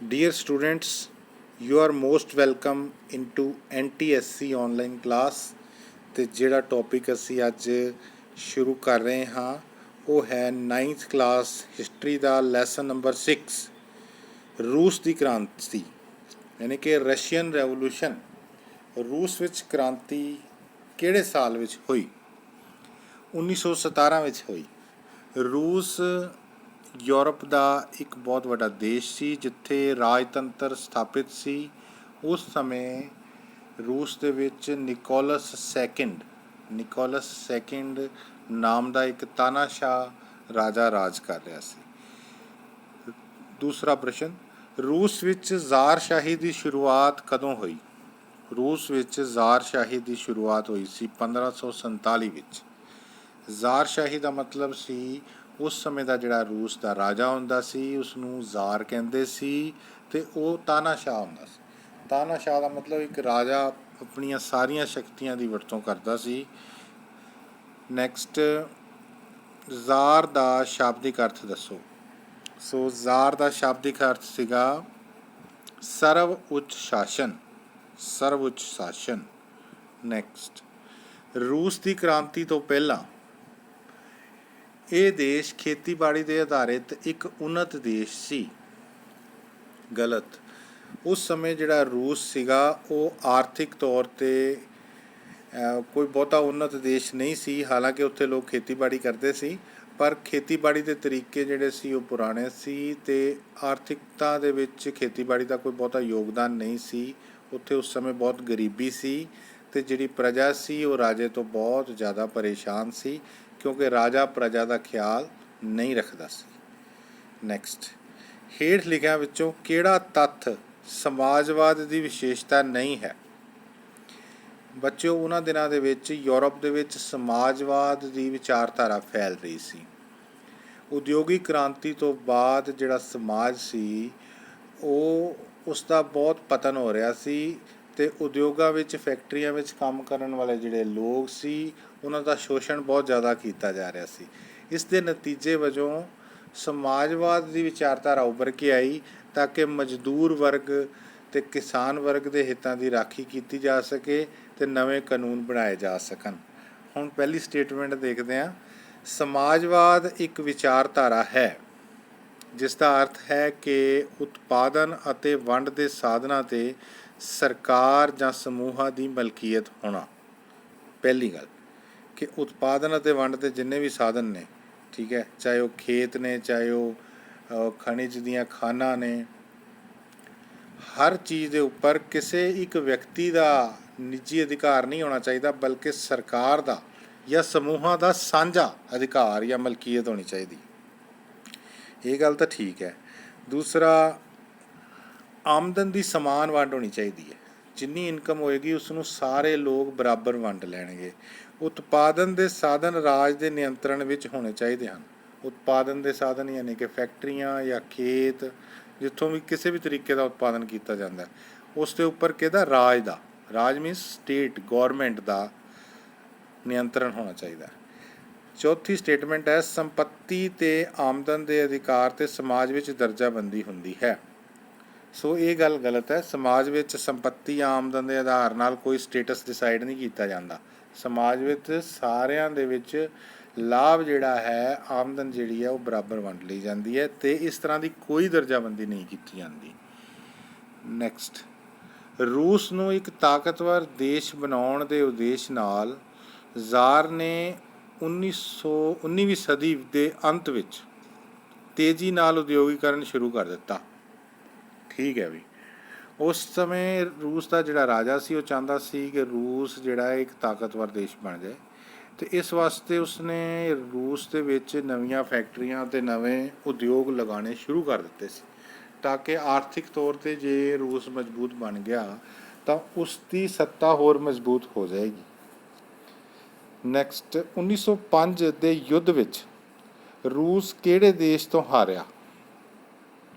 Dear students, you are most welcome into NTSC online class। ਤੇ ਜਿਹੜਾ topic ਅਸੀਂ ਅੱਜ ਸ਼ੁਰੂ ਕਰ ਰਹੇ ਹਾਂ ਉਹ ਹੈ 9th ਕਲਾਸ ਹਿਸਟਰੀ ਦਾ ਲੈਸਨ ਨੰਬਰ 6 ਰੂਸ ਦੀ ਕ੍ਰਾਂਤੀ ਯਾਨੀ ਕਿ ਰਸ਼ੀਅਨ ਰੈਵੋਲੂਸ਼ਨ। ਰੂਸ ਵਿੱਚ ਕ੍ਰਾਂਤੀ ਕਿਹੜੇ ਸਾਲ ਵਿੱਚ ਹੋਈ? 1917 ਵਿੱਚ ਹੋਈ। ਰੂਸ ਯੂਰਪ ਦਾ ਇੱਕ ਬਹੁਤ ਵੱਡਾ ਦੇਸ਼ ਸੀ ਜਿੱਥੇ ਰਾਜਤੰਤਰ ਸਥਾਪਿਤ ਸੀ। ਉਸ ਸਮੇਂ ਰੂਸ ਦੇ ਵਿੱਚ ਨਿਕੋਲਸ ਸੈਕਿੰਡ ਨਾਮ ਦਾ ਇੱਕ ਤਾਨਾਸ਼ਾਹ ਰਾਜਾ ਰਾਜ ਕਰ ਰਿਹਾ ਸੀ। ਦੂਸਰਾ ਪ੍ਰਸ਼ਨ, ਰੂਸ ਵਿੱਚ ਜ਼ਾਰਸ਼ਾਹੀ ਦੀ ਸ਼ੁਰੂਆਤ ਕਦੋਂ ਹੋਈ? ਰੂਸ ਵਿੱਚ ਜ਼ਾਰਸ਼ਾਹੀ ਦੀ ਸ਼ੁਰੂਆਤ ਹੋਈ ਸੀ 1547 ਵਿੱਚ। ਜ਼ਾਰਸ਼ਾਹੀ ਦਾ ਮਤਲਬ ਸੀ ਉਸ ਸਮੇਂ ਦਾ ਜਿਹੜਾ ਰੂਸ ਦਾ ਰਾਜਾ ਹੁੰਦਾ ਸੀ ਉਸਨੂੰ ਜ਼ਾਰ ਕਹਿੰਦੇ ਸੀ ਅਤੇ ਉਹ ਤਾਨਾਸ਼ਾਹ ਹੁੰਦਾ ਸੀ। ਤਾਨਾਸ਼ਾਹ ਦਾ ਮਤਲਬ ਇੱਕ ਰਾਜਾ ਆਪਣੀਆਂ ਸਾਰੀਆਂ ਸ਼ਕਤੀਆਂ ਦੀ ਵਰਤੋਂ ਕਰਦਾ ਸੀ। ਨੈਕਸਟ, ਜ਼ਾਰ ਦਾ ਸ਼ਾਬਦਿਕ ਅਰਥ ਦੱਸੋ। ਸੋ ਜ਼ਾਰ ਦਾ ਸ਼ਾਬਦਿਕ ਅਰਥ ਸੀਗਾ ਸਰਵ ਉੱਚ ਸ਼ਾਸਨ। ਨੈਕਸਟ, ਰੂਸ ਦੀ ਕ੍ਰਾਂਤੀ ਤੋਂ ਪਹਿਲਾਂ ਇਹ ਦੇਸ਼ ਖੇਤੀਬਾੜੀ 'ਤੇ ਆਧਾਰਿਤ ਇੱਕ ਉੱਨਤ ਦੇਸ਼ ਸੀ। ਗਲਤ। ਉਸ ਸਮੇਂ ਜਿਹੜਾ ਰੂਸ ਸੀਗਾ ਉਹ ਆਰਥਿਕ ਤੌਰ 'ਤੇ ਕੋਈ ਬਹੁਤਾ ਉੱਨਤ ਦੇਸ਼ ਨਹੀਂ ਸੀ। ਹਾਲਾਂਕਿ ਉੱਥੇ ਲੋਕ ਖੇਤੀਬਾੜੀ ਕਰਦੇ ਸੀ ਪਰ ਖੇਤੀਬਾੜੀ ਦੇ ਤਰੀਕੇ ਜਿਹੜੇ ਸੀ ਉਹ ਪੁਰਾਣੇ ਸੀ ਅਤੇ ਆਰਥਿਕਤਾ ਦੇ ਵਿੱਚ ਖੇਤੀਬਾੜੀ ਦਾ ਕੋਈ ਬਹੁਤਾ ਯੋਗਦਾਨ ਨਹੀਂ ਸੀ। ਉੱਥੇ ਉਸ ਸਮੇਂ ਬਹੁਤ ਗਰੀਬੀ ਸੀ ਅਤੇ ਜਿਹੜੀ ਪ੍ਰਜਾ ਸੀ ਉਹ ਰਾਜੇ ਤੋਂ ਬਹੁਤ ਜ਼ਿਆਦਾ ਪਰੇਸ਼ਾਨ ਸੀ ਕਿਉਂਕਿ ਰਾਜਾ ਪ੍ਰਜਾ ਦਾ ਖਿਆਲ ਨਹੀਂ ਰੱਖਦਾ ਸੀ। ਨੈਕਸਟ, ਹੇਠ ਲਿਖਿਆਂ ਵਿੱਚੋਂ ਕਿਹੜਾ ਤੱਥ ਸਮਾਜਵਾਦ ਦੀ ਵਿਸ਼ੇਸ਼ਤਾ ਨਹੀਂ ਹੈ? ਬੱਚਿਓ, ਉਹਨਾਂ ਦਿਨਾਂ ਦੇ ਵਿੱਚ ਯੂਰਪ ਦੇ ਵਿੱਚ ਸਮਾਜਵਾਦ ਦੀ ਵਿਚਾਰਧਾਰਾ ਫੈਲ ਰਹੀ ਸੀ। ਉਦਯੋਗਿਕ ਕ੍ਰਾਂਤੀ ਤੋਂ ਬਾਅਦ ਜਿਹੜਾ ਸਮਾਜ ਸੀ ਉਸ ਦਾ ਬਹੁਤ ਪਤਨ ਹੋ ਰਿਹਾ ਸੀ ਅਤੇ ਉਦਯੋਗਾਂ ਵਿੱਚ ਫੈਕਟਰੀਆਂ ਵਿੱਚ ਕੰਮ ਕਰਨ ਵਾਲੇ ਜਿਹੜੇ ਲੋਕ ਸੀ ਉਹਨਾਂ ਦਾ ਸ਼ੋਸ਼ਣ ਬਹੁਤ ਜ਼ਿਆਦਾ ਕੀਤਾ ਜਾ ਰਿਹਾ ਸੀ। ਇਸ ਦੇ ਨਤੀਜੇ ਵਜੋਂ ਸਮਾਜਵਾਦ ਦੀ ਵਿਚਾਰਧਾਰਾ ਉੱਭਰ ਕੇ ਆਈ ਤਾਂ ਕਿ ਮਜ਼ਦੂਰ ਵਰਗ ਅਤੇ ਕਿਸਾਨ ਵਰਗ ਦੇ ਹਿੱਤਾਂ ਦੀ ਰਾਖੀ ਕੀਤੀ ਜਾ ਸਕੇ ਅਤੇ ਨਵੇਂ ਕਾਨੂੰਨ ਬਣਾਏ ਜਾ ਸਕਣ। ਹੁਣ ਪਹਿਲੀ ਸਟੇਟਮੈਂਟ ਦੇਖਦੇ ਹਾਂ। ਸਮਾਜਵਾਦ ਇੱਕ ਵਿਚਾਰਧਾਰਾ ਹੈ ਜਿਸ ਦਾ ਅਰਥ ਹੈ ਕਿ ਉਤਪਾਦਨ ਅਤੇ ਵੰਡ ਦੇ ਸਾਧਨਾਂ 'ਤੇ ਸਰਕਾਰ ਜਾਂ ਸਮੂਹਾਂ ਦੀ ਮਲਕੀਅਤ ਹੋਣਾ। ਪਹਿਲੀ ਗੱਲ ਕਿ ਉਤਪਾਦਨ ਅਤੇ ਵੰਡ ਦੇ ਜਿੰਨੇ ਵੀ ਸਾਧਨ ਨੇ, ਠੀਕ ਹੈ, ਚਾਹੇ ਉਹ ਖੇਤ ਨੇ, ਚਾਹੇ ਉਹ ਖਣਿਜ ਦੀਆਂ ਖਾਣਾਂ ਨੇ, ਹਰ ਚੀਜ਼ ਦੇ ਉੱਪਰ ਕਿਸੇ ਇੱਕ ਵਿਅਕਤੀ ਦਾ ਨਿੱਜੀ ਅਧਿਕਾਰ ਨਹੀਂ ਹੋਣਾ ਚਾਹੀਦਾ ਬਲਕਿ ਸਰਕਾਰ ਦਾ ਜਾਂ ਸਮੂਹਾਂ ਦਾ ਸਾਂਝਾ ਅਧਿਕਾਰ ਜਾਂ ਮਲਕੀਅਤ ਹੋਣੀ ਚਾਹੀਦੀ। ਇਹ ਗੱਲ ਤਾਂ ਠੀਕ ਹੈ। ਦੂਸਰਾ, ਆਮਦਨ ਦੀ ਸਮਾਨ ਵੰਡ ਹੋਣੀ ਚਾਹੀਦੀ ਹੈ। ਜਿੰਨੀ ਇਨਕਮ ਹੋਏਗੀ ਉਸਨੂੰ ਸਾਰੇ ਲੋਕ ਬਰਾਬਰ ਵੰਡ ਲੈਣਗੇ। ਉਤਪਾਦਨ ਦੇ ਸਾਧਨ ਰਾਜ ਦੇ ਨਿਯੰਤਰਣ ਵਿੱਚ ਹੋਣੇ ਚਾਹੀਦੇ ਹਨ। ਉਤਪਾਦਨ ਦੇ ਸਾਧਨ ਯਾਨੀ ਕਿ ਫੈਕਟਰੀਆਂ ਜਾਂ ਖੇਤ, ਜਿੱਥੋਂ ਵੀ ਕਿਸੇ ਵੀ ਤਰੀਕੇ ਦਾ ਉਤਪਾਦਨ ਕੀਤਾ ਜਾਂਦਾ ਉਸ ਦੇ ਉੱਪਰ ਕਿਹਦਾ? ਰਾਜ ਮੀਨਸ ਸਟੇਟ ਗੌਰਮੈਂਟ ਦਾ ਨਿਯੰਤਰਣ ਹੋਣਾ ਚਾਹੀਦਾ। ਚੌਥੀ ਸਟੇਟਮੈਂਟ ਹੈ, ਸੰਪੱਤੀ ਅਤੇ ਆਮਦਨ ਦੇ ਅਧਿਕਾਰ 'ਤੇ ਸਮਾਜ ਵਿੱਚ ਦਰਜਾਬੰਦੀ ਹੁੰਦੀ ਹੈ। ਸੋ ਇਹ ਗੱਲ ਗਲਤ ਹੈ। ਸਮਾਜ ਵਿੱਚ ਸੰਪੱਤੀ ਜਾਂ ਆਮਦਨ ਦੇ ਆਧਾਰ ਨਾਲ ਕੋਈ ਸਟੇਟਸ ਡਿਸਾਈਡ ਨਹੀਂ ਕੀਤਾ ਜਾਂਦਾ। ਸਮਾਜ ਵਿੱਚ ਸਾਰਿਆਂ ਦੇ ਵਿੱਚ ਲਾਭ ਜਿਹੜਾ ਹੈ, ਆਮਦਨ ਜਿਹੜੀ ਹੈ ਉਹ ਬਰਾਬਰ ਵੰਡ ਲਈ ਜਾਂਦੀ ਹੈ ਅਤੇ ਇਸ ਤਰ੍ਹਾਂ ਦੀ ਕੋਈ ਦਰਜਾਬੰਦੀ ਨਹੀਂ ਕੀਤੀ ਜਾਂਦੀ। ਨੈਕਸਟ, ਰੂਸ ਨੂੰ ਇੱਕ ਤਾਕਤਵਰ ਦੇਸ਼ ਬਣਾਉਣ ਦੇ ਉਦੇਸ਼ ਨਾਲ ਜ਼ਾਰ ਨੇ 19ਵੀਂ ਸਦੀ ਦੇ ਅੰਤ ਵਿੱਚ ਤੇਜ਼ੀ ਨਾਲ ਉਦਯੋਗੀਕਰਨ ਸ਼ੁਰੂ ਕਰ ਦਿੱਤਾ। ਠੀਕ ਹੈ ਵੀ। ਉਸ ਸਮੇਂ ਰੂਸ ਦਾ ਜਿਹੜਾ ਰਾਜਾ ਸੀ ਉਹ ਚਾਹੁੰਦਾ ਸੀ ਕਿ ਰੂਸ ਜਿਹੜਾ ਇੱਕ ਤਾਕਤਵਰ ਦੇਸ਼ ਬਣ ਜਾਏ ਅਤੇ ਇਸ ਵਾਸਤੇ ਉਸਨੇ ਰੂਸ ਦੇ ਵਿੱਚ ਨਵੀਆਂ ਫੈਕਟਰੀਆਂ ਅਤੇ ਨਵੇਂ ਉਦਯੋਗ ਲਗਾਉਣੇ ਸ਼ੁਰੂ ਕਰ ਦਿੱਤੇ ਸੀ ਤਾਂ ਕਿ ਆਰਥਿਕ ਤੌਰ 'ਤੇ ਜੇ ਰੂਸ ਮਜ਼ਬੂਤ ਬਣ ਗਿਆ ਤਾਂ ਉਸ ਦੀ ਸੱਤਾ ਹੋਰ ਮਜ਼ਬੂਤ ਹੋ ਜਾਏਗੀ। ਨੈਕਸਟ, 1905 ਦੇ ਯੁੱਧ ਵਿੱਚ ਰੂਸ ਕਿਹੜੇ ਦੇਸ਼ ਤੋਂ ਹਾਰਿਆ?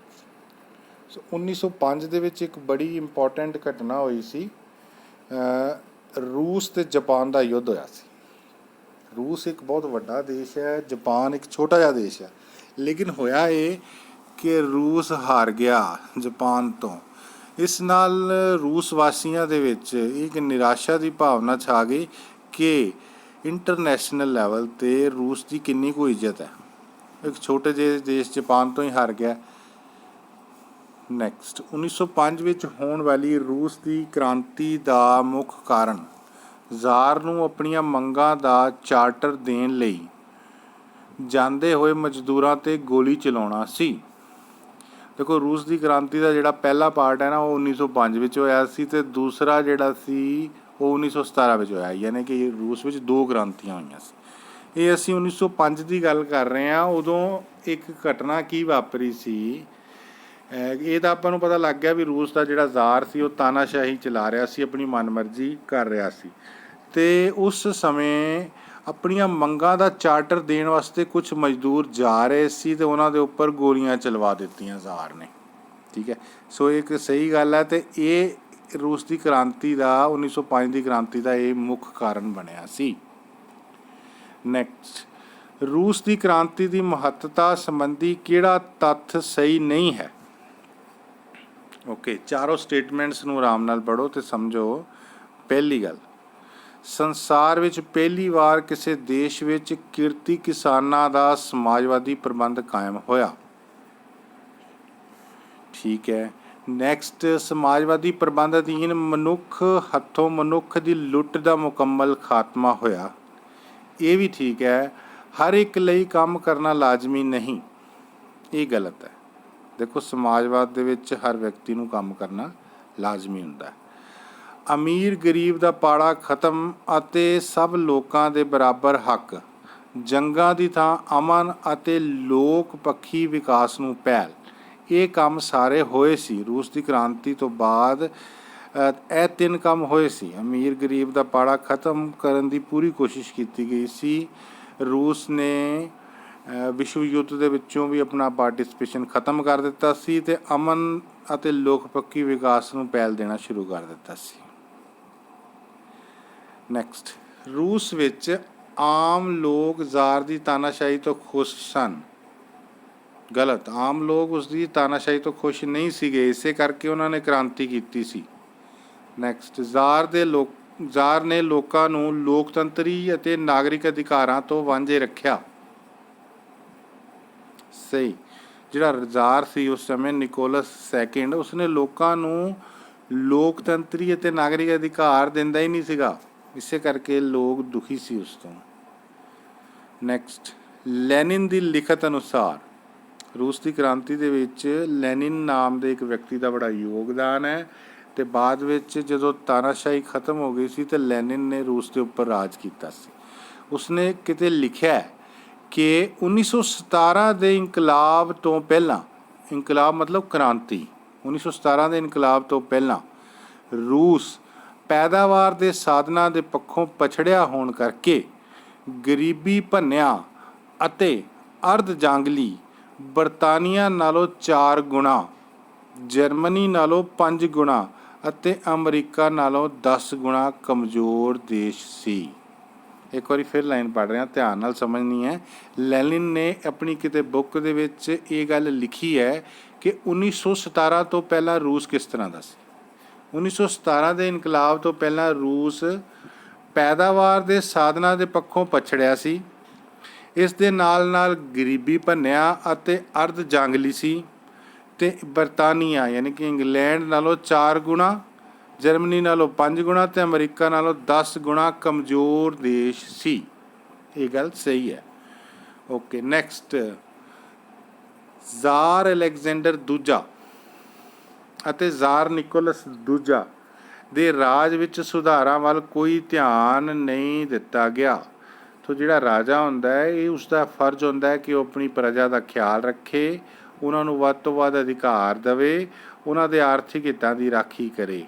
1905 ਦੇ ਵਿੱਚ ਇੱਕ ਬੜੀ ਇੰਪੋਰਟੈਂਟ ਘਟਨਾ ਹੋਈ ਸੀ। ਰੂਸ ਅਤੇ ਜਾਪਾਨ ਦਾ ਯੁੱਧ ਹੋਇਆ ਸੀ। ਰੂਸ ਇੱਕ ਬਹੁਤ ਵੱਡਾ ਦੇਸ਼ ਹੈ, ਜਾਪਾਨ ਇੱਕ ਛੋਟਾ ਜਿਹਾ ਦੇਸ਼ ਹੈ, ਲੇਕਿਨ ਹੋਇਆ ਇਹ ਕਿ ਰੂਸ ਹਾਰ ਗਿਆ ਜਾਪਾਨ ਤੋਂ। ਇਸ ਨਾਲ ਰੂਸ ਵਾਸੀਆਂ ਦੇ ਵਿੱਚ ਇੱਕ ਨਿਰਾਸ਼ਾ ਦੀ ਭਾਵਨਾ ਛਾ ਗਈ ਕਿ ਇੰਟਰਨੈਸ਼ਨਲ ਲੈਵਲ 'ਤੇ ਰੂਸ ਦੀ ਕਿੰਨੀ ਕੁ ਇੱਜ਼ਤ ਹੈ। ਇੱਕ ਛੋਟੇ ਜਿਹੇ ਦੇਸ਼ ਜਾਪਾਨ ਤੋਂ ਹੀ ਹਾਰ ਗਿਆ। ਨੈਕਸਟ 1905 ਵਿੱਚ ਹੋਣ ਵਾਲੀ ਰੂਸ ਦੀ ਕ੍ਰਾਂਤੀ ਦਾ ਮੁੱਖ ਕਾਰਨ ਜ਼ਾਰ ਨੂੰ ਆਪਣੀਆਂ ਮੰਗਾਂ ਦਾ ਚਾਰਟਰ ਦੇਣ ਲਈ ਜਾਂਦੇ ਹੋਏ ਮਜ਼ਦੂਰਾਂ 'ਤੇ ਗੋਲੀ ਚਲਾਉਣਾ ਸੀ। ਦੇਖੋ, ਰੂਸ ਦੀ ਕ੍ਰਾਂਤੀ ਦਾ ਜਿਹੜਾ ਪਹਿਲਾ ਪਾਰਟ ਹੈ ਨਾ, ਉਹ 1905 ਵਿੱਚ ਹੋਇਆ ਸੀ, ਅਤੇ ਦੂਸਰਾ ਜਿਹੜਾ ਸੀ ਉਹ 1917 ਵਿੱਚ ਹੋਇਆ। ਯਾਨੀ ਕਿ ਰੂਸ ਵਿੱਚ 2 ਕ੍ਰਾਂਤੀਆਂ ਹੋਈਆਂ ਸੀ। ਇਹ ਅਸੀਂ 1905 ਦੀ ਗੱਲ ਕਰ ਰਹੇ ਹਾਂ। ਉਦੋਂ ਇੱਕ ਘਟਨਾ ਕੀ ਵਾਪਰੀ ਸੀ, ਇਹ ਤਾਂ ਆਪਾਂ ਨੂੰ ਪਤਾ ਲੱਗ ਗਿਆ ਵੀ ਰੂਸ ਦਾ ਜਿਹੜਾ ਜ਼ਾਰ ਸੀ ਉਹ ਤਾਨਾਸ਼ਾਹੀ ਚਲਾ ਰਿਹਾ ਸੀ, ਆਪਣੀ ਮਨਮਰਜ਼ੀ ਕਰ ਰਿਹਾ ਸੀ, ਅਤੇ ਉਸ ਸਮੇਂ ਆਪਣੀਆਂ ਮੰਗਾਂ ਦਾ ਚਾਰਟਰ ਦੇਣ ਵਾਸਤੇ ਕੁਝ ਮਜ਼ਦੂਰ ਜਾ ਰਹੇ ਸੀ ਅਤੇ ਉਹਨਾਂ ਦੇ ਉੱਪਰ ਗੋਲੀਆਂ ਚਲਵਾ ਦਿੱਤੀਆਂ ਜ਼ਾਰ ਨੇ। ਠੀਕ ਹੈ, ਸੋ ਇੱਕ ਸਹੀ ਗੱਲ ਹੈ, ਅਤੇ ਇਹ ਰੂਸ ਦੀ ਕ੍ਰਾਂਤੀ ਦਾ 1905 ਦੀ ਕ੍ਰਾਂਤੀ ਦਾ ਇਹ ਮੁੱਖ ਕਾਰਨ ਬਣਿਆ ਸੀ। ਨੈਕਸਟ, ਰੂਸ ਦੀ ਕ੍ਰਾਂਤੀ ਦੀ ਮਹੱਤਤਾ ਸੰਬੰਧੀ ਕਿਹੜਾ ਤੱਥ ਸਹੀ ਨਹੀਂ ਹੈ? ਓਕੇ, ਚਾਰੋਂ ਸਟੇਟਮੈਂਟਸ ਨੂੰ ਆਰਾਮ ਨਾਲ ਪੜ੍ਹੋ ਅਤੇ ਸਮਝੋ। ਪਹਿਲੀ ਗੱਲ, ਸੰਸਾਰ ਵਿੱਚ ਪਹਿਲੀ ਵਾਰ ਕਿਸੇ ਦੇਸ਼ ਵਿੱਚ ਕਿਰਤੀ ਕਿਸਾਨਾਂ ਦਾ ਸਮਾਜਵਾਦੀ ਪ੍ਰਬੰਧ ਕਾਇਮ ਹੋਇਆ। ਠੀਕ ਹੈ। ਨੈਕਸਟ, ਸਮਾਜਵਾਦੀ ਪ੍ਰਬੰਧ ਅਧੀਨ ਮਨੁੱਖ ਹੱਥੋਂ ਮਨੁੱਖ ਦੀ ਲੁੱਟ ਦਾ ਮੁਕੰਮਲ ਖਾਤਮਾ ਹੋਇਆ। ਇਹ ਵੀ ਠੀਕ ਹੈ। ਹਰ ਇੱਕ ਲਈ ਕੰਮ ਕਰਨਾ ਲਾਜ਼ਮੀ ਨਹੀਂ, ਇਹ ਗਲਤ ਹੈ। ਦੇਖੋ, ਸਮਾਜਵਾਦ ਦੇ ਵਿੱਚ ਹਰ ਵਿਅਕਤੀ ਨੂੰ ਕੰਮ ਕਰਨਾ ਲਾਜ਼ਮੀ ਹੁੰਦਾ ਹੈ। ਅਮੀਰ ਗਰੀਬ ਦਾ ਪਾੜਾ ਖਤਮ ਅਤੇ ਸਭ ਲੋਕਾਂ ਦੇ ਬਰਾਬਰ ਹੱਕ। ਜੰਗਾਂ ਦੀ ਥਾਂ ਅਮਨ ਅਤੇ ਲੋਕ ਪੱਖੀ ਵਿਕਾਸ ਨੂੰ ਪਹਿਲ। ਇਹ ਕੰਮ ਸਾਰੇ ਹੋਏ ਸੀ ਰੂਸ ਦੀ ਕ੍ਰਾਂਤੀ ਤੋਂ ਬਾਅਦ। ਇਹ 3 ਕੰਮ ਹੋਏ ਸੀ। ਅਮੀਰ ਗਰੀਬ ਦਾ ਪਾੜਾ ਖਤਮ ਕਰਨ ਦੀ ਪੂਰੀ ਕੋਸ਼ਿਸ਼ ਕੀਤੀ ਗਈ ਸੀ। ਰੂਸ ਨੇ ਵਿਸ਼ਵ ਯੁੱਧ ਦੇ ਵਿੱਚੋਂ ਵੀ ਆਪਣਾ ਪਾਰਟਿਸਪੇਸ਼ਨ ਖਤਮ ਕਰ ਦਿੱਤਾ ਸੀ, ਅਤੇ ਅਮਨ ਅਤੇ ਲੋਕ ਪੱਖੀ ਵਿਕਾਸ ਨੂੰ ਪਹਿਲ ਦੇਣਾ ਸ਼ੁਰੂ ਕਰ ਦਿੱਤਾ ਸੀ। ਨੈਕਸਟ, ਰੂਸ ਵਿੱਚ ਆਮ ਲੋਕ ਜ਼ਾਰ ਦੀ ਤਾਨਾਸ਼ਾਹੀ ਤੋਂ ਖੁਸ਼ ਸਨ। ਗਲਤ, ਆਮ ਲੋਕ ਉਸ ਦੀ ਤਾਨਾਸ਼ਾਹੀ ਤੋਂ ਖੁਸ਼ ਨਹੀਂ ਸੀਗੇ, ਇਸੇ ਕਰਕੇ ਉਹਨਾਂ ਨੇ ਕ੍ਰਾਂਤੀ ਕੀਤੀ ਸੀ। ਨੈਕਸਟ, ਜ਼ਾਰ ਨੇ ਲੋਕਾਂ ਨੂੰ ਲੋਕਤੰਤਰੀ ਅਤੇ ਨਾਗਰਿਕ ਅਧਿਕਾਰਾਂ ਤੋਂ ਵਾਂਝੇ ਰੱਖਿਆ। ਸਹੀ, ਜਿਹੜਾ ਜ਼ਾਰ ਸੀ ਉਸ ਸਮੇਂ ਨਿਕੋਲਸ ਸੈਕਿੰਡ, ਉਸਨੇ ਲੋਕਾਂ ਨੂੰ ਲੋਕਤੰਤਰੀ ਅਤੇ ਨਾਗਰਿਕ ਅਧਿਕਾਰ ਦਿੰਦਾ ਹੀ ਨਹੀਂ ਸੀਗਾ, ਇਸੇ ਕਰਕੇ ਲੋਕ ਦੁਖੀ ਸੀ ਉਸ ਤੋਂ। ਨੈਕਸਟ, ਲੈਨਿਨ ਦੀ ਲਿਖਤ ਅਨੁਸਾਰ ਰੂਸ ਦੀ ਕ੍ਰਾਂਤੀ ਦੇ ਵਿੱਚ ਲੈਨਿਨ ਨਾਮ ਦੇ ਇੱਕ ਵਿਅਕਤੀ ਦਾ ਬੜਾ ਯੋਗਦਾਨ ਹੈ, ਅਤੇ ਬਾਅਦ ਵਿੱਚ ਜਦੋਂ ਤਾਨਾਸ਼ਾਹੀ ਖਤਮ ਹੋ ਗਈ ਸੀ ਤਾਂ ਲੈਨਿਨ ਨੇ ਰੂਸ ਦੇ ਉੱਪਰ ਰਾਜ ਕੀਤਾ ਸੀ। ਉਸਨੇ ਕਿਤੇ ਲਿਖਿਆ ਕਿ 1917 ਦੇ ਇਨਕਲਾਬ ਤੋਂ ਪਹਿਲਾਂ, ਇਨਕਲਾਬ ਮਤਲਬ ਕ੍ਰਾਂਤੀ, 1917 ਦੇ ਇਨਕਲਾਬ ਤੋਂ ਪਹਿਲਾਂ ਰੂਸ ਪੈਦਾਵਾਰ ਦੇ ਸਾਧਨਾਂ ਦੇ ਪੱਖੋਂ ਪਛੜਿਆ ਹੋਣ ਕਰਕੇ ਗਰੀਬੀ ਭੰਨਿਆ ਅਤੇ ਅਰਧ ਜਾਂਗਲੀ ਬਰਤਾਨੀਆ ਨਾਲੋਂ 4 ਗੁਣਾ, ਜਰਮਨੀ ਨਾਲੋਂ 5 ਗੁਣਾ ਅਤੇ ਅਮਰੀਕਾ ਨਾਲੋਂ 10 ਗੁਣਾ ਕਮਜ਼ੋਰ ਦੇਸ਼ ਸੀ। ਇੱਕ ਵਾਰੀ ਫਿਰ ਲਾਈਨ ਪੜ੍ਹ ਰਿਹਾ, ਧਿਆਨ ਨਾਲ ਸਮਝਣੀ ਹੈ। ਲੈਨਿਨ ਨੇ ਆਪਣੀ ਕਿਤੇ ਬੁੱਕ ਦੇ ਵਿੱਚ ਇਹ ਗੱਲ ਲਿਖੀ ਹੈ ਕਿ 1917 ਤੋਂ ਪਹਿਲਾਂ ਰੂਸ ਕਿਸ ਤਰ੍ਹਾਂ ਦਾ ਸੀ। 1917 ਦੇ ਇਨਕਲਾਬ ਤੋਂ ਪਹਿਲਾਂ ਰੂਸ ਪੈਦਾਵਾਰ ਦੇ ਸਾਧਨਾਂ ਦੇ ਪੱਖੋਂ ਪਛੜਿਆ ਸੀ, ਇਸ ਦੇ ਨਾਲ ਨਾਲ ਗਰੀਬੀ ਭੰਨਿਆ ਅਤੇ ਅਰਧ ਜਾਂਗਲੀ ਸੀ, ਅਤੇ ਬਰਤਾਨੀਆ ਯਾਨੀ ਕਿ ਇੰਗਲੈਂਡ ਨਾਲੋਂ 4 ਗੁਣਾ, ਜਰਮਨੀ ਨਾਲੋਂ 5 ਗੁਣਾ ਅਤੇ ਅਮਰੀਕਾ ਨਾਲੋਂ 10 ਗੁਣਾ ਕਮਜ਼ੋਰ ਦੇਸ਼ ਸੀ। ਇਹ ਗੱਲ ਸਹੀ ਹੈ। ਓਕੇ, ਨੈਕਸਟ, ਜ਼ਾਰ ਅਲੈਗਜ਼ੈਂਡਰ ਦੂਜਾ ਅਤੇ ਜ਼ਾਰ ਨਿਕੋਲਸ ਦੂਜਾ ਦੇ ਰਾਜ ਵਿੱਚ ਸੁਧਾਰਾਂ ਵੱਲ ਕੋਈ ਧਿਆਨ ਨਹੀਂ ਦਿੱਤਾ ਗਿਆ। ਸੋ ਜਿਹੜਾ ਰਾਜਾ ਹੁੰਦਾ ਹੈ, ਇਹ ਉਸਦਾ ਫਰਜ਼ ਹੁੰਦਾ ਹੈ ਕਿ ਉਹ ਆਪਣੀ ਪ੍ਰਜਾ ਦਾ ਖਿਆਲ ਰੱਖੇ, ਉਹਨਾਂ ਨੂੰ ਵੱਧ ਤੋਂ ਵੱਧ ਅਧਿਕਾਰ ਦੇਵੇ, ਉਹਨਾਂ ਦੇ ਆਰਥਿਕ ਹਿੱਤਾਂ ਦੀ ਰਾਖੀ ਕਰੇ,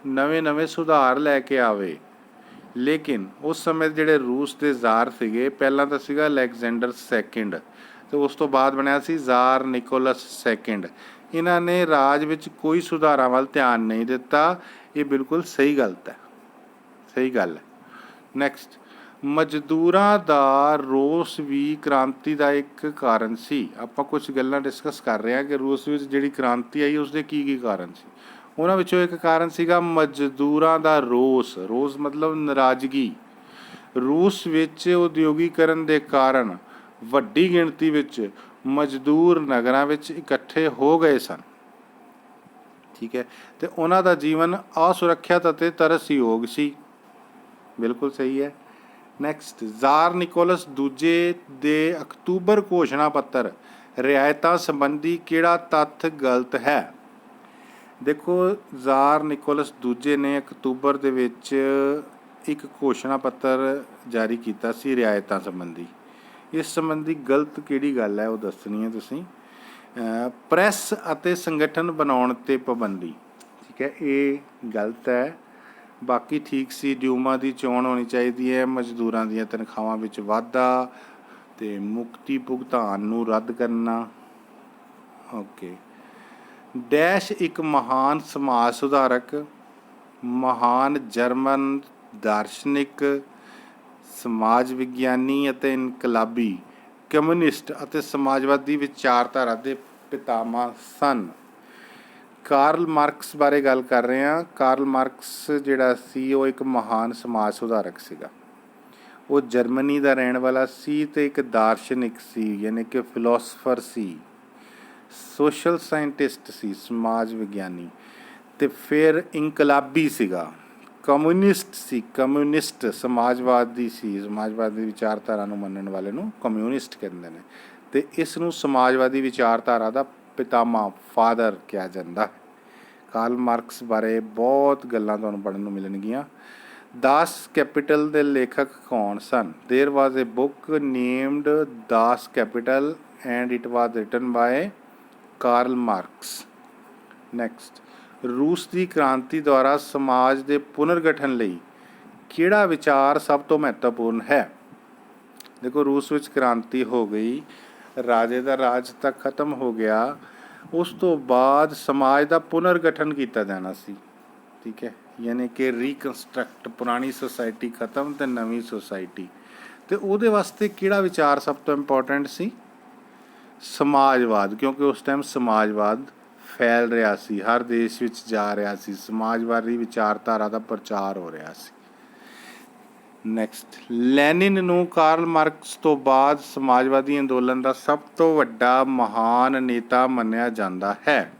ਨਵੇਂ ਸੁਧਾਰ ਲੈ ਕੇ ਆਵੇ। ਲੇਕਿਨ ਉਸ ਸਮੇਂ ਜਿਹੜੇ ਰੂਸ ਦੇ ਜ਼ਾਰ ਸੀਗੇ, ਪਹਿਲਾਂ ਤਾਂ ਸੀਗਾ ਅਲੈਗਜ਼ੈਂਡਰ ਸੈਕਿੰਡ, ਅਤੇ ਉਸ ਤੋਂ ਬਾਅਦ ਬਣਿਆ ਸੀ ਜ਼ਾਰ ਨਿਕੋਲਸ ਸੈਕਿੰਡ। ਇਹਨਾਂ ਨੇ ਰਾਜ ਵਿੱਚ ਕੋਈ ਸੁਧਾਰਾਂ ਵੱਲ ਧਿਆਨ ਨਹੀਂ ਦਿੱਤਾ। ਇਹ ਬਿਲਕੁਲ ਸਹੀ ਗੱਲ ਹੈ। ਨੈਕਸਟ, ਮਜ਼ਦੂਰਾਂ ਦਾ ਰੋਸ ਵੀ ਕ੍ਰਾਂਤੀ ਦਾ ਇੱਕ ਕਾਰਨ ਸੀ। ਆਪਾਂ ਕੁਝ ਗੱਲਾਂ ਡਿਸਕਸ ਕਰ ਰਹੇ ਹਾਂ ਕਿ ਰੂਸ ਵਿੱਚ ਜਿਹੜੀ ਕ੍ਰਾਂਤੀ ਆਈ ਉਸਦੇ ਕੀ ਕਾਰਨ ਸੀ। ਉਹਨਾਂ ਵਿੱਚੋਂ ਇੱਕ ਕਾਰਨ ਸੀਗਾ ਮਜ਼ਦੂਰਾਂ ਦਾ ਰੋਸ। ਰੋਸ ਮਤਲਬ ਨਾਰਾਜ਼ਗੀ। ਰੂਸ ਵਿੱਚ ਉਦਯੋਗੀਕਰਨ ਦੇ ਕਾਰਨ ਵੱਡੀ ਗਿਣਤੀ ਵਿੱਚ ਮਜ਼ਦੂਰ ਨਗਰਾਂ ਵਿੱਚ ਇਕੱਠੇ ਹੋ ਗਏ ਸਨ। ਠੀਕ ਹੈ, ਤੇ ਉਹਨਾਂ ਦਾ ਜੀਵਨ ਅਸੁਰੱਖਿਅਤ ਅਤੇ ਤਰਸਯੋਗ ਸੀ। ਬਿਲਕੁਲ ਸਹੀ ਹੈ। ਨੈਕਸਟ, ਜ਼ਾਰ ਨਿਕੋਲਸ ਦੂਜੇ ਦੇ ਅਕਤੂਬਰ ਘੋਸ਼ਣਾ ਪੱਤਰ ਰਿਆਇਤਾਂ ਸੰਬੰਧੀ ਕਿਹੜਾ ਤੱਥ ਗਲਤ ਹੈ? ਦੇਖੋ, ਜ਼ਾਰ ਨਿਕੋਲਸ ਦੂਜੇ ਨੇ ਅਕਤੂਬਰ ਦੇ ਵਿੱਚ ਇੱਕ ਘੋਸ਼ਣਾ ਪੱਤਰ ਜਾਰੀ ਕੀਤਾ ਸੀ ਰਿਆਇਤਾਂ ਸੰਬੰਧੀ। ਇਸ ਸੰਬੰਧੀ ਗਲਤ ਕਿਹੜੀ ਗੱਲ ਹੈ ਉਹ ਦੱਸਣੀ ਹੈ ਤੁਸੀਂ। ਪ੍ਰੈਸ ਅਤੇ ਸੰਗਠਨ ਬਣਾਉਣ 'ਤੇ ਪਾਬੰਦੀ। ਠੀਕ ਹੈ, ਇਹ ਗਲਤ ਹੈ। ਬਾਕੀ ਠੀਕ ਸੀ। ਡਿਊਮਾ ਦੀ ਚੋਣ ਹੋਣੀ ਚਾਹੀਦੀ ਹੈ। ਮਜ਼ਦੂਰਾਂ ਦੀਆਂ ਤਨਖਾਹਾਂ ਵਿੱਚ ਵਾਧਾ ਅਤੇ ਮੁਕਤੀ ਭੁਗਤਾਨ ਨੂੰ ਰੱਦ ਕਰਨਾ। ਓਕੇ। ਡੈਸ਼ ਇੱਕ ਮਹਾਨ ਸਮਾਜ ਸੁਧਾਰਕ, ਮਹਾਨ ਜਰਮਨ ਦਾਰਸ਼ਨਿਕ, ਸਮਾਜ ਵਿਗਿਆਨੀ ਅਤੇ ਇਨਕਲਾਬੀ, ਕਮਿਊਨਿਸਟ ਅਤੇ ਸਮਾਜਵਾਦੀ ਵਿਚਾਰਧਾਰਾ ਦੇ ਪਿਤਾਮਾ ਸਨ। ਕਾਰਲ ਮਾਰਕਸ ਬਾਰੇ ਗੱਲ ਕਰ ਰਹੇ ਹਾਂ। ਕਾਰਲ ਮਾਰਕਸ ਜਿਹੜਾ ਸੀ ਉਹ ਇੱਕ ਮਹਾਨ ਸਮਾਜ ਸੁਧਾਰਕ ਸੀਗਾ। ਉਹ ਜਰਮਨੀ ਦਾ ਰਹਿਣ ਵਾਲਾ ਸੀ ਅਤੇ ਇੱਕ ਦਾਰਸ਼ਨਿਕ ਸੀ, ਯਾਨੀ ਕਿ ਫਿਲੋਸਫਰ ਸੀ, ਸੋਸ਼ਲ ਸਾਇੰਟਿਸਟ ਸੀ, ਸਮਾਜ ਵਿਗਿਆਨੀ। ਅਤੇ ਫਿਰ ਇਨਕਲਾਬੀ ਸੀਗਾ, ਕਮਿਊਨਿਸਟ ਸੀ, ਕਮਿਊਨਿਸਟ ਸਮਾਜਵਾਦੀ ਸੀ। ਸਮਾਜਵਾਦੀ ਵਿਚਾਰਧਾਰਾ ਨੂੰ ਮੰਨਣ ਵਾਲੇ ਨੂੰ ਕਮਿਊਨਿਸਟ ਕਹਿੰਦੇ ਨੇ। ਅਤੇ ਇਸ ਨੂੰ ਸਮਾਜਵਾਦੀ ਵਿਚਾਰਧਾਰਾ ਦਾ ਪਿਤਾਮਾ, ਫਾਦਰ ਕਿਹਾ ਜਾਂਦਾ। ਕਾਰਲ ਮਾਰਕਸ ਬਾਰੇ ਬਹੁਤ ਗੱਲਾਂ ਤੁਹਾਨੂੰ ਪੜ੍ਹਨ ਨੂੰ ਮਿਲਣਗੀਆਂ। ਦਾਸ ਕੈਪੀਟਲ ਦੇ ਲੇਖਕ ਕੌਣ ਸਨ? There was a book named Das Kapital and it was written by Karl Marx. Next, ਰੂਸ ਦੀ ਕ੍ਰਾਂਤੀ ਦੁਆਰਾ ਸਮਾਜ ਦੇ ਪੁਨਰਗਠਨ ਲਈ ਕਿਹੜਾ ਵਿਚਾਰ ਸਭ ਤੋਂ ਮਹੱਤਵਪੂਰਨ ਹੈ? ਦੇਖੋ, ਰੂਸ ਵਿੱਚ ਕ੍ਰਾਂਤੀ ਹੋ ਗਈ, ਰਾਜੇ ਦਾ ਰਾਜ ਤਾਂ ਖਤਮ ਹੋ ਗਿਆ। ਉਸ ਤੋਂ ਬਾਅਦ ਸਮਾਜ ਦਾ ਪੁਨਰਗਠਨ ਕੀਤਾ ਜਾਣਾ ਸੀ। ਠੀਕ ਹੈ, ਯਾਨੀ ਕਿ ਰੀਕਨਸਟਰਕਟ, ਪੁਰਾਣੀ ਸੁਸਾਇਟੀ ਖਤਮ ਅਤੇ ਨਵੀਂ ਸੁਸਾਇਟੀ। ਅਤੇ ਉਹਦੇ ਵਾਸਤੇ ਕਿਹੜਾ ਵਿਚਾਰ ਸਭ ਤੋਂ ਇੰਪੋਰਟੈਂਟ ਸੀ? ਸਮਾਜਵਾਦ, ਕਿਉਂਕਿ ਉਸ ਟਾਈਮ ਸਮਾਜਵਾਦ ਫੈਲ ਰਿਹਾ ਸੀ, ਹਰ ਦੇਸ਼ ਵਿੱਚ ਜਾ ਰਿਹਾ ਸੀ, ਸਮਾਜਵਾਦੀ ਵਿਚਾਰਧਾਰਾ ਦਾ ਪ੍ਰਚਾਰ ਹੋ ਰਿਹਾ ਸੀ। ਨੈਕਸਟ, ਲੈਨਿਨ ਨੂੰ ਕਾਰਲ ਮਾਰਕਸ ਤੋਂ ਬਾਅਦ ਸਮਾਜਵਾਦੀ ਅੰਦੋਲਨ ਦਾ ਸਭ ਤੋਂ ਵੱਡਾ ਮਹਾਨ ਨੇਤਾ ਮੰਨਿਆ ਜਾਂਦਾ ਹੈ।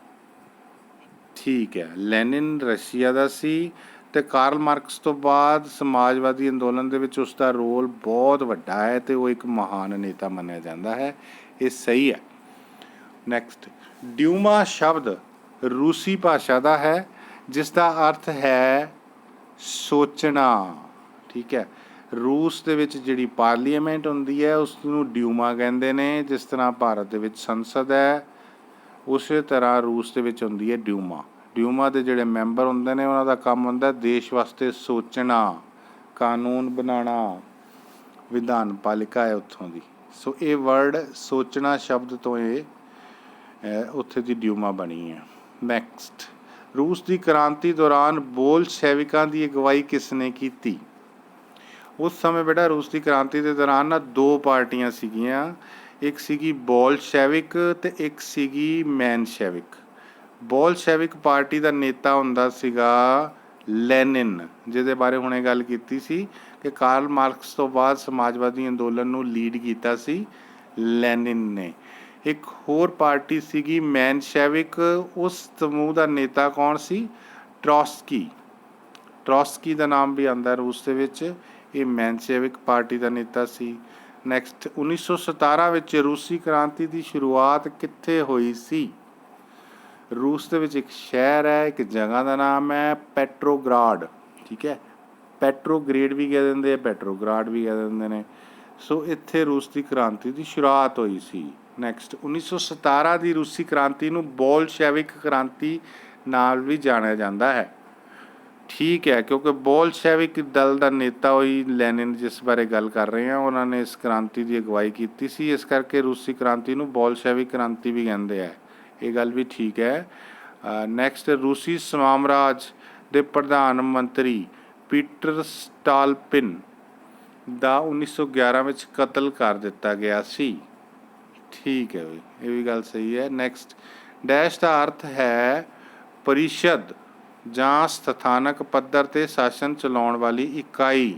ਠੀਕ ਹੈ, ਲੈਨਿਨ ਰਸ਼ੀਆ ਦਾ ਸੀ ਅਤੇ ਕਾਰਲ ਮਾਰਕਸ ਤੋਂ ਬਾਅਦ ਸਮਾਜਵਾਦੀ ਅੰਦੋਲਨ ਦੇ ਵਿੱਚ ਉਸ ਦਾ ਰੋਲ ਬਹੁਤ ਵੱਡਾ ਹੈ ਅਤੇ ਉਹ ਇੱਕ ਮਹਾਨ ਨੇਤਾ ਮੰਨਿਆ ਜਾਂਦਾ ਹੈ। ਇਹ ਸਹੀ ਹੈ। ਨੈਕਸਟ, ਡਿਊਮਾ ਸ਼ਬਦ ਰੂਸੀ ਭਾਸ਼ਾ ਦਾ ਹੈ ਜਿਸ ਦਾ ਅਰਥ ਹੈ ਸੋਚਣਾ। ਠੀਕ ਹੈ, ਰੂਸ ਦੇ ਵਿੱਚ ਜਿਹੜੀ ਪਾਰਲੀਮੈਂਟ ਹੁੰਦੀ ਹੈ ਉਸ ਨੂੰ ਡਿਊਮਾ ਕਹਿੰਦੇ ਨੇ। ਜਿਸ ਤਰ੍ਹਾਂ ਭਾਰਤ ਦੇ ਵਿੱਚ ਸੰਸਦ ਹੈ, ਉਸੇ ਤਰ੍ਹਾਂ ਰੂਸ ਦੇ ਵਿੱਚ ਹੁੰਦੀ ਹੈ ਡਿਊਮਾ। ਡਿਊਮਾ ਦੇ ਜਿਹੜੇ ਮੈਂਬਰ ਹੁੰਦੇ ਨੇ ਉਹਨਾਂ ਦਾ ਕੰਮ ਹੁੰਦਾ ਦੇਸ਼ ਵਾਸਤੇ ਸੋਚਣਾ, ਕਾਨੂੰਨ ਬਣਾਉਣਾ। ਵਿਧਾਨ ਪਾਲਿਕਾ ਹੈ ਉੱਥੋਂ ਦੀ। ਸੋ ਇਹ ਵਰਡ ਸੋਚਣਾ ਸ਼ਬਦ ਤੋਂ ਇਹ ਉੱਥੇ ਦੀ ਡਿਊਮਾ ਬਣੀ ਹੈ। ਨੈਕਸਟ, ਰੂਸ ਦੀ ਕ੍ਰਾਂਤੀ ਦੌਰਾਨ ਬੋਲਸ਼ੈਵਿਕਾਂ ਦੀ ਅਗਵਾਈ ਕਿਸ ਨੇ ਕੀਤੀ? ਉਸ ਸਮੇਂ ਬੇਟਾ ਰੂਸ ਦੀ ਕ੍ਰਾਂਤੀ ਦੇ ਦੌਰਾਨ ਨਾ ਦੋ ਪਾਰਟੀਆਂ ਸੀਗੀਆਂ। ਇੱਕ ਸੀਗੀ ਬੋਲਸ਼ੈਵਿਕ ਅਤੇ ਇੱਕ ਸੀਗੀ ਮੈਨਸ਼ੈਵਿਕ। ਬੋਲਸ਼ੈਵਿਕ ਪਾਰਟੀ ਦਾ ਨੇਤਾ ਹੁੰਦਾ ਸੀਗਾ ਲੈਨਿਨ, ਜਿਹਦੇ ਬਾਰੇ ਹੁਣੇ ਗੱਲ ਕੀਤੀ ਸੀ ਕਿ ਕਾਰਲ ਮਾਰਕਸ ਤੋਂ ਬਾਅਦ ਸਮਾਜਵਾਦੀ ਅੰਦੋਲਨ ਨੂੰ ਲੀਡ ਕੀਤਾ ਸੀ ਲੈਨਿਨ ਨੇ। ਇੱਕ ਹੋਰ ਪਾਰਟੀ ਸੀਗੀ ਮੈਨਸ਼ੈਵਿਕ। ਉਸ ਸਮੂਹ ਦਾ ਨੇਤਾ ਕੌਣ ਸੀ? ਟ੍ਰੋਟਸਕੀ। ਟ੍ਰੋਟਸਕੀ ਦਾ ਨਾਮ ਵੀ ਆਉਂਦਾ ਰੂਸ ਦੇ ਵਿੱਚ। ਇਹ ਮੈਨਸ਼ੇਵਿਕ ਪਾਰਟੀ ਦਾ ਨੇਤਾ ਸੀ। ਨੈਕਸਟ, 1917 ਵਿੱਚ ਰੂਸੀ ਕ੍ਰਾਂਤੀ ਦੀ ਸ਼ੁਰੂਆਤ ਕਿੱਥੇ ਹੋਈ ਸੀ? ਰੂਸ ਦੇ ਵਿੱਚ ਇੱਕ ਸ਼ਹਿਰ ਹੈ, ਇੱਕ ਜਗ੍ਹਾ ਦਾ ਨਾਮ ਹੈ ਪੈਟਰੋਗਰਾਡ। ਠੀਕ ਹੈ, ਪੈਟਰੋਗ੍ਰੇਡ ਵੀ ਕਹਿ ਦਿੰਦੇ ਆ, ਪੈਟਰੋਗਰਾਡ ਵੀ ਕਹਿ ਦਿੰਦੇ ਨੇ। ਸੋ ਇੱਥੇ ਰੂਸ ਦੀ ਕ੍ਰਾਂਤੀ ਦੀ ਸ਼ੁਰੂਆਤ ਹੋਈ ਸੀ। ਨੈਕਸਟ, 1917 ਦੀ ਰੂਸੀ ਕ੍ਰਾਂਤੀ ਨੂੰ ਬੋਲਸ਼ੈਵਿਕ ਕ੍ਰਾਂਤੀ ਨਾਲ ਵੀ ਜਾਣਿਆ ਜਾਂਦਾ ਹੈ। ਠੀਕ ਹੈ, ਕਿਉਂਕਿ ਬੋਲਸ਼ੈਵਿਕ ਦਲ ਦਾ ਨੇਤਾ ਹੋਈ ਲੈਨਿਨ, ਜਿਸ ਬਾਰੇ ਗੱਲ ਕਰ ਰਹੇ ਹਾਂ, ਉਹਨਾਂ ਨੇ ਇਸ ਕ੍ਰਾਂਤੀ ਦੀ ਅਗਵਾਈ ਕੀਤੀ ਸੀ। ਇਸ ਕਰਕੇ ਰੂਸੀ ਕ੍ਰਾਂਤੀ ਨੂੰ ਬੋਲਸ਼ੈਵਿਕ ਕ੍ਰਾਂਤੀ ਵੀ ਕਹਿੰਦੇ ਹੈ। ਇਹ ਗੱਲ ਵੀ ਠੀਕ ਹੈ। ਨੈਕਸਟ, ਰੂਸੀ ਸਾਮਰਾਜ ਦੇ ਪ੍ਰਧਾਨ ਮੰਤਰੀ ਪੀਟਰ ਸਟਾਲਪਿਨ ਦਾ 1911 ਵਿੱਚ ਕਤਲ ਕਰ ਦਿੱਤਾ ਗਿਆ ਸੀ। ਠੀਕ ਹੈ ਬਈ, ਇਹ ਵੀ ਗੱਲ ਸਹੀ ਹੈ। ਨੈਕਸਟ, ਡੈਸ਼ ਦਾ ਅਰਥ ਹੈ ਪਰਿਸ਼ਦ ਜਾਂ ਸਥਾਨਕ ਪੱਧਰ 'ਤੇ ਸ਼ਾਸਨ ਚਲਾਉਣ ਵਾਲੀ ਇਕਾਈ।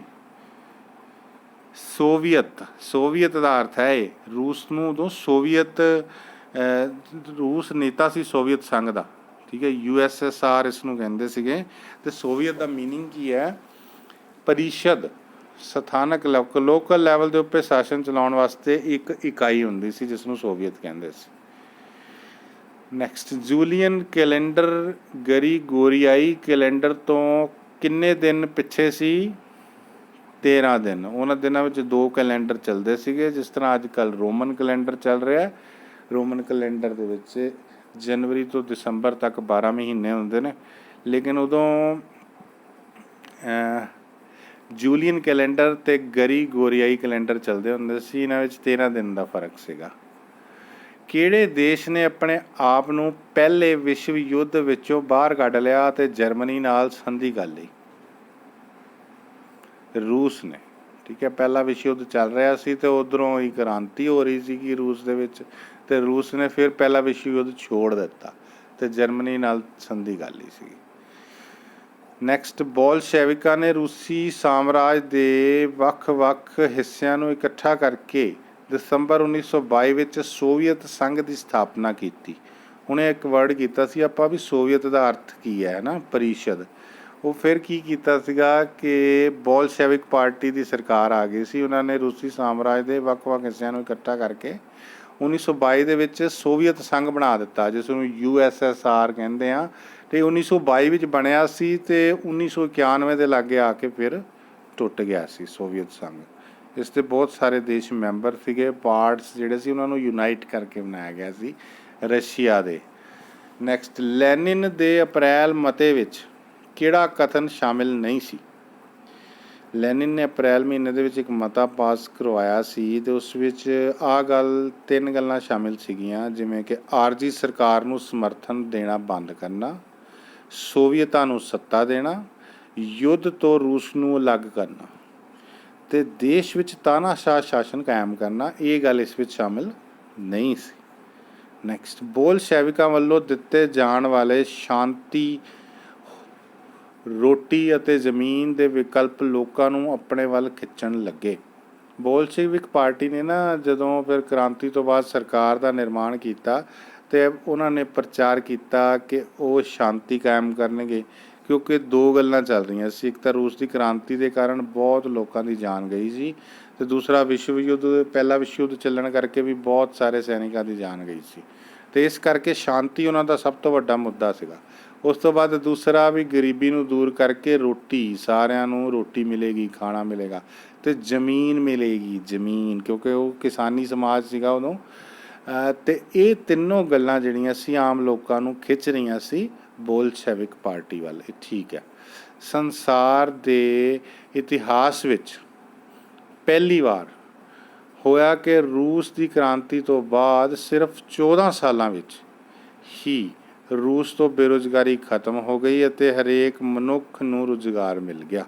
ਸੋਵੀਅਤ, ਸੋਵੀਅਤ ਦਾ ਅਰਥ ਹੈ ਇਹ। ਰੂਸ ਨੂੰ ਉਦੋਂ ਸੋਵੀਅਤ, ਰੂਸ ਨੇਤਾ ਸੀ ਸੋਵੀਅਤ ਸੰਘ ਦਾ, ਠੀਕ ਹੈ, USSR ਇਸ ਨੂੰ ਕਹਿੰਦੇ ਸੀਗੇ। ਅਤੇ ਸੋਵੀਅਤ ਦਾ ਮੀਨਿੰਗ ਕੀ ਹੈ? ਪਰਿਸ਼ਦ, ਸਥਾਨਕ ਲੋਕਲ ਲੈਵਲ ਦੇ ਉੱਤੇ ਸ਼ਾਸਨ ਚਲਾਉਣ ਵਾਸਤੇ ਇੱਕ ਇਕਾਈ ਹੁੰਦੀ ਸੀ ਜਿਸ ਨੂੰ ਸੋਵੀਅਤ ਕਹਿੰਦੇ ਸੀ। ਨੈਕਸਟ, ਜੂਲੀਅਨ ਕੈਲੰਡਰ ਗਰੀਗੋਰੀਆਈ ਕੈਲੰਡਰ ਤੋਂ ਕਿੰਨੇ ਦਿਨ ਪਿੱਛੇ ਸੀ? 13 ਦਿਨ। ਉਹਨਾਂ ਦਿਨਾਂ ਵਿੱਚ 2 ਕੈਲੰਡਰ ਚੱਲਦੇ ਸੀਗੇ, ਜਿਸ ਤਰ੍ਹਾਂ ਅੱਜ ਕੱਲ੍ਹ ਰੋਮਨ ਕੈਲੰਡਰ ਚੱਲ ਰਿਹਾ। ਰੋਮਨ ਕੈਲੰਡਰ ਦੇ ਵਿੱਚ ਜਨਵਰੀ ਤੋਂ ਦਸੰਬਰ ਤੱਕ 12 ਮਹੀਨੇ ਹੁੰਦੇ ਨੇ, ਲੇਕਿਨ ਉਦੋਂ ਜੂਲੀਅਨ ਕੈਲੰਡਰ ਅਤੇ ਗਰੀਗੋਰੀਆਈ ਕੈਲੰਡਰ ਚੱਲਦੇ ਹੁੰਦੇ ਸੀ। ਇਹਨਾਂ ਵਿੱਚ 13 ਦਿਨ ਦਾ ਫਰਕ ਸੀਗਾ। ਕਿਹੜੇ ਦੇਸ਼ ਨੇ ਆਪਣੇ ਆਪ ਨੂੰ ਪਹਿਲੇ ਵਿਸ਼ਵ ਯੁੱਧ ਵਿੱਚੋਂ ਬਾਹਰ ਕੱਢ ਲਿਆ ਅਤੇ ਜਰਮਨੀ ਨਾਲ ਸੰਧੀ ਕਰ ਲਈ? ਰੂਸ ਨੇ, ਠੀਕ ਹੈ। ਪਹਿਲਾ ਵਿਸ਼ਵ ਯੁੱਧ ਚੱਲ ਰਿਹਾ ਸੀ ਅਤੇ ਉੱਧਰੋਂ ਹੀ ਕ੍ਰਾਂਤੀ ਹੋ ਰਹੀ ਸੀਗੀ ਰੂਸ ਦੇ ਵਿੱਚ, ਅਤੇ ਰੂਸ ਨੇ ਫਿਰ ਪਹਿਲਾ ਵਿਸ਼ਵ ਯੁੱਧ ਛੋੜ ਦਿੱਤਾ ਅਤੇ ਜਰਮਨੀ ਨਾਲ ਸੰਧੀ ਕਰ ਲਈ ਸੀਗੀ। ਨੈਕਸਟ, ਬੋਲਸ਼ੇਵਿਕਾਂ ਨੇ ਰੂਸੀ ਸਾਮਰਾਜ ਦੇ ਵੱਖ-ਵੱਖ ਹਿੱਸਿਆਂ ਨੂੰ ਇਕੱਠਾ ਕਰਕੇ ਦਸੰਬਰ 1922 ਵਿੱਚ ਸੋਵੀਅਤ ਸੰਘ ਦੀ ਸਥਾਪਨਾ ਕੀਤੀ। ਹੁਣੇ ਇੱਕ ਵਰਡ ਕੀਤਾ ਸੀ ਆਪਾਂ ਵੀ, ਸੋਵੀਅਤ ਦਾ ਅਰਥ ਕੀ ਹੈ ਨਾ, ਪਰਿਸ਼ਦ। ਉਹ ਫਿਰ ਕੀ ਕੀਤਾ ਸੀਗਾ ਕਿ ਬੋਲਸ਼ੇਵਿਕ ਪਾਰਟੀ ਦੀ ਸਰਕਾਰ ਆ ਗਈ ਸੀ। ਉਹਨਾਂ ਨੇ ਰੂਸੀ ਸਾਮਰਾਜ ਦੇ ਵੱਖ-ਵੱਖ ਹਿੱਸਿਆਂ ਨੂੰ ਇਕੱਠਾ ਕਰਕੇ 1922 ਦੇ ਵਿੱਚ ਸੋਵੀਅਤ ਸੰਘ ਬਣਾ ਦਿੱਤਾ, ਜਿਸ ਨੂੰ USSR ਕਹਿੰਦੇ ਆ। ਅਤੇ 1922 ਵਿੱਚ ਬਣਿਆ ਸੀ ਅਤੇ 1991 ਦੇ ਲਾਗੇ ਆ ਕੇ ਫਿਰ ਟੁੱਟ ਗਿਆ ਸੀ ਸੋਵੀਅਤ ਸੰਘ। ਇਸ 'ਤੇ ਬਹੁਤ ਸਾਰੇ ਦੇਸ਼ ਮੈਂਬਰ ਸੀਗੇ, ਪਾਰਟਸ ਜਿਹੜੇ ਸੀ ਉਹਨਾਂ ਨੂੰ ਯੂਨਾਈਟ ਕਰਕੇ ਬਣਾਇਆ ਗਿਆ ਸੀ ਰਸ਼ੀਆ ਦੇ। ਨੈਕਸਟ, ਲੈਨਿਨ ਦੇ ਅਪ੍ਰੈਲ ਮਤੇ ਵਿੱਚ ਕਿਹੜਾ ਕਥਨ ਸ਼ਾਮਿਲ ਨਹੀਂ ਸੀ? ਲੈਨਿਨ ਨੇ ਅਪ੍ਰੈਲ ਮਹੀਨੇ ਦੇ ਵਿੱਚ ਇੱਕ ਮਤਾ ਪਾਸ ਕਰਵਾਇਆ ਸੀ ਅਤੇ ਉਸ ਵਿੱਚ ਆਹ 3 ਗੱਲਾਂ ਸ਼ਾਮਿਲ ਸੀਗੀਆਂ, ਜਿਵੇਂ ਕਿ ਆਰਜ਼ੀ ਸਰਕਾਰ ਨੂੰ ਸਮਰਥਨ ਦੇਣਾ ਬੰਦ ਕਰਨਾ, ਸੋਵੀਅਤਾਂ ਨੂੰ ਸੱਤਾ ਦੇਣਾ, ਯੁੱਧ ਤੋਂ ਰੂਸ ਨੂੰ ਅਲੱਗ ਕਰਨਾ ਅਤੇ ਦੇਸ਼ ਵਿੱਚ ਤਾਨਾਸ਼ਾਹ ਸ਼ਾਸਨ ਕਾਇਮ ਕਰਨਾ। ਇਹ ਗੱਲ ਇਸ ਵਿੱਚ ਸ਼ਾਮਿਲ ਨਹੀਂ ਸੀ। ਨੈਕਸਟ, ਬੋਲਸ਼ੇਵਿਕਾਂ ਵੱਲੋਂ ਦਿੱਤੇ ਜਾਣ ਵਾਲੇ ਸ਼ਾਂਤੀ, ਰੋਟੀ ਅਤੇ ਜ਼ਮੀਨ ਦੇ ਵਿਕਲਪ ਲੋਕਾਂ ਨੂੰ ਆਪਣੇ ਵੱਲ ਖਿੱਚਣ ਲੱਗੇ। ਬੋਲਸ਼ੇਵਿਕ ਪਾਰਟੀ ਨੇ ਨਾ ਜਦੋਂ ਫਿਰ ਕ੍ਰਾਂਤੀ ਤੋਂ ਬਾਅਦ ਸਰਕਾਰ ਦਾ ਨਿਰਮਾਣ ਕੀਤਾ ਅਤੇ ਉਹਨਾਂ ਨੇ ਪ੍ਰਚਾਰ ਕੀਤਾ ਕਿ ਉਹ ਸ਼ਾਂਤੀ ਕਾਇਮ ਕਰਨਗੇ, ਕਿਉਂਕਿ 2 ਗੱਲਾਂ ਚੱਲ ਰਹੀਆਂ ਸੀ। ਇੱਕ ਤਾਂ ਰੂਸ ਦੀ ਕ੍ਰਾਂਤੀ ਦੇ ਕਾਰਨ ਬਹੁਤ ਲੋਕਾਂ ਦੀ ਜਾਨ ਗਈ ਸੀ, ਅਤੇ ਦੂਸਰਾ ਵਿਸ਼ਵ ਯੁੱਧ, ਪਹਿਲਾ ਵਿਸ਼ਵ ਯੁੱਧ ਚੱਲਣ ਕਰਕੇ ਵੀ ਬਹੁਤ ਸਾਰੇ ਸੈਨਿਕਾਂ ਦੀ ਜਾਨ ਗਈ ਸੀ, ਅਤੇ ਇਸ ਕਰਕੇ ਸ਼ਾਂਤੀ ਉਹਨਾਂ ਦਾ ਸਭ ਤੋਂ ਵੱਡਾ ਮੁੱਦਾ ਸੀਗਾ। ਉਸ ਤੋਂ ਬਾਅਦ ਦੂਸਰਾ ਵੀ ਗਰੀਬੀ ਨੂੰ ਦੂਰ ਕਰਕੇ ਰੋਟੀ, ਸਾਰਿਆਂ ਨੂੰ ਰੋਟੀ ਮਿਲੇਗੀ, ਖਾਣਾ ਮਿਲੇਗਾ, ਅਤੇ ਜ਼ਮੀਨ ਮਿਲੇਗੀ, ਜ਼ਮੀਨ, ਕਿਉਂਕਿ ਉਹ ਕਿਸਾਨੀ ਸਮਾਜ ਸੀਗਾ ਉਦੋਂ। ਅਤੇ ਇਹ ਤਿੰਨੋਂ ਗੱਲਾਂ ਜਿਹੜੀਆਂ ਸੀ ਆਮ ਲੋਕਾਂ ਨੂੰ ਖਿੱਚ ਰਹੀਆਂ ਸੀ ਬੋਲਸ਼ੇਵਿਕ ਪਾਰਟੀ ਵੱਲ। ਇਹ ਠੀਕ ਹੈ। ਸੰਸਾਰ ਦੇ ਇਤਿਹਾਸ ਵਿੱਚ ਪਹਿਲੀ ਵਾਰ ਹੋਇਆ ਕਿ ਰੂਸ ਦੀ ਕ੍ਰਾਂਤੀ ਤੋਂ ਬਾਅਦ ਸਿਰਫ 14 ਸਾਲਾਂ ਵਿੱਚ ਹੀ ਰੂਸ ਤੋਂ ਬੇਰੁਜ਼ਗਾਰੀ ਖਤਮ ਹੋ ਗਈ ਅਤੇ ਹਰੇਕ ਮਨੁੱਖ ਨੂੰ ਰੁਜ਼ਗਾਰ ਮਿਲ ਗਿਆ।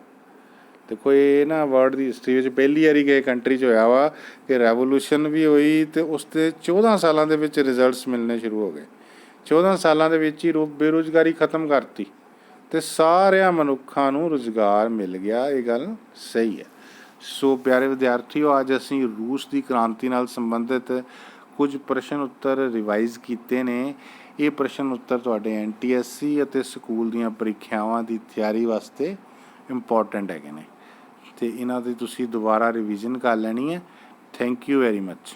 ਦੇਖੋ, ਇਹ ਨਾ ਵਰਲਡ ਦੀ ਹਿਸਟਰੀ ਵਿੱਚ ਪਹਿਲੀ ਵਾਰੀ ਕਿਸੇ ਕੰਟਰੀ 'ਚ ਹੋਇਆ ਵਾ ਕਿ ਰੈਵੋਲੂਸ਼ਨ ਵੀ ਹੋਈ ਅਤੇ ਉਸ 'ਤੇ 14 ਸਾਲਾਂ ਦੇ ਵਿੱਚ ਰਿਜ਼ਲਟਸ ਮਿਲਣੇ ਸ਼ੁਰੂ ਹੋ ਗਏ। 14 ਸਾਲਾਂ ਦੇ ਵਿੱਚ ਹੀ ਬੇਰੁਜ਼ਗਾਰੀ ਖਤਮ ਕਰਤੀ ਅਤੇ ਸਾਰਿਆਂ ਮਨੁੱਖਾਂ ਨੂੰ ਰੁਜ਼ਗਾਰ ਮਿਲ ਗਿਆ। ਇਹ ਗੱਲ ਸਹੀ ਹੈ। ਸੋ ਪਿਆਰੇ ਵਿਦਿਆਰਥੀਓ, ਅੱਜ ਅਸੀਂ ਰੂਸ ਦੀ ਕ੍ਰਾਂਤੀ ਨਾਲ ਸੰਬੰਧਿਤ ਕੁਝ ਪ੍ਰਸ਼ਨ ਉੱਤਰ ਰਿਵਾਈਜ਼ ਕੀਤੇ ਨੇ। ਇਹ ਪ੍ਰਸ਼ਨ ਉੱਤਰ ਤੁਹਾਡੇ NTSC ਅਤੇ ਸਕੂਲ ਦੀਆਂ ਪ੍ਰੀਖਿਆਵਾਂ ਦੀ ਤਿਆਰੀ ਵਾਸਤੇ ਇੰਪੋਰਟੈਂਟ ਹੈਗੇ ਨੇ, ਅਤੇ ਇਹਨਾਂ ਦੀ ਤੁਸੀਂ ਦੁਬਾਰਾ ਰਿਵੀਜ਼ਨ ਕਰ ਲੈਣੀ ਹੈ। Thank you very much.